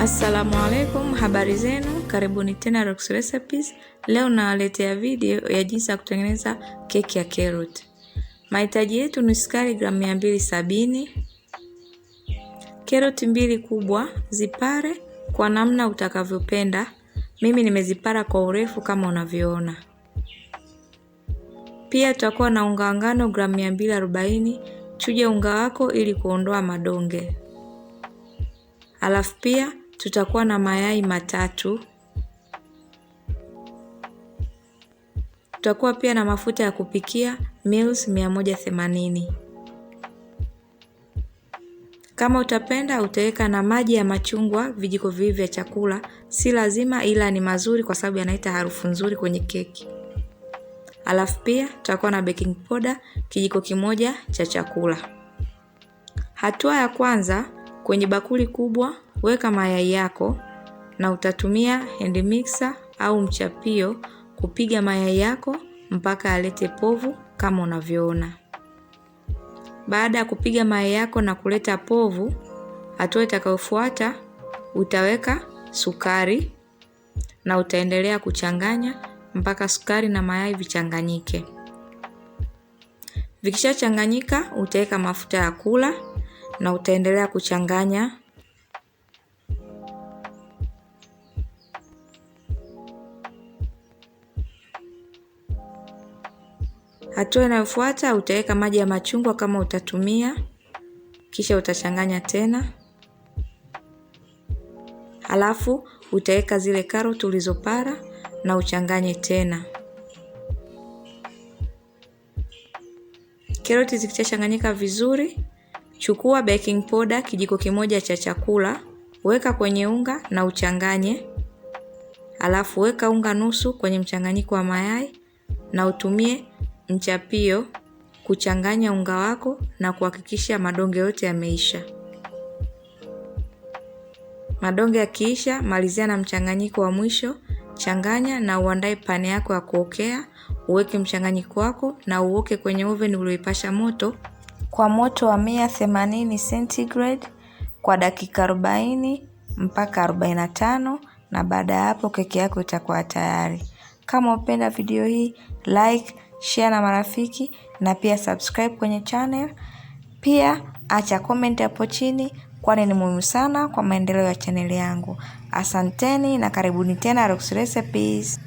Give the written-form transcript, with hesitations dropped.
Assalamu alaikum, habari zenu, karibuni tena roxyrecipes. Leo nawaletea video ya jinsi ya kutengeneza keki ya karoti. Mahitaji yetu ni sukari gramu 270, karoti 2 kubwa, zipare kwa namna utakavyopenda. Mimi nimezipara kwa urefu kama unavyoona. Pia tutakuwa na unga ngano gramu 240. Chuje unga wako ili kuondoa madonge. Alafu pia tutakuwa na mayai 3. Tutakuwa pia na mafuta ya kupikia mils 180. Kama utapenda utaweka na maji ya machungwa vijiko viwili vya chakula, si lazima ila ni mazuri kwa sababu yanaleta harufu nzuri kwenye keki. Alafu pia tutakuwa na baking powder kijiko kimoja cha chakula. Hatua ya kwanza, kwenye bakuli kubwa weka mayai yako na utatumia hand mixer au mchapio kupiga mayai yako mpaka alete povu kama unavyoona. Baada ya kupiga mayai yako na kuleta povu, hatua itakayofuata utaweka sukari na utaendelea kuchanganya mpaka sukari na mayai vichanganyike. Vikishachanganyika utaweka mafuta ya kula na utaendelea kuchanganya. Hatua inayofuata utaweka maji ya machungwa kama utatumia, kisha utachanganya tena. Halafu utaweka zile karoti ulizopara na uchanganye tena. Karoti zikishachanganyika vizuri, chukua baking powder kijiko kimoja cha chakula, weka kwenye unga na uchanganye. Halafu weka unga nusu kwenye mchanganyiko wa mayai na utumie mchapio kuchanganya unga wako na kuhakikisha madonge yote yameisha. Madonge yakiisha, malizia na mchanganyiko wa mwisho, changanya na uandae pani yako ya kuokea. Uweke mchanganyiko wako na uoke kwenye oven ulioipasha moto kwa moto wa 180 centigrade kwa dakika 40 mpaka 45, na baada ya hapo keki yako itakuwa tayari. Kama upenda video hii, like, share na marafiki na pia subscribe kwenye channel. Pia acha comment hapo chini kwani ni muhimu sana kwa maendeleo ya channel yangu. Asanteni na karibuni tena roxyrecipes.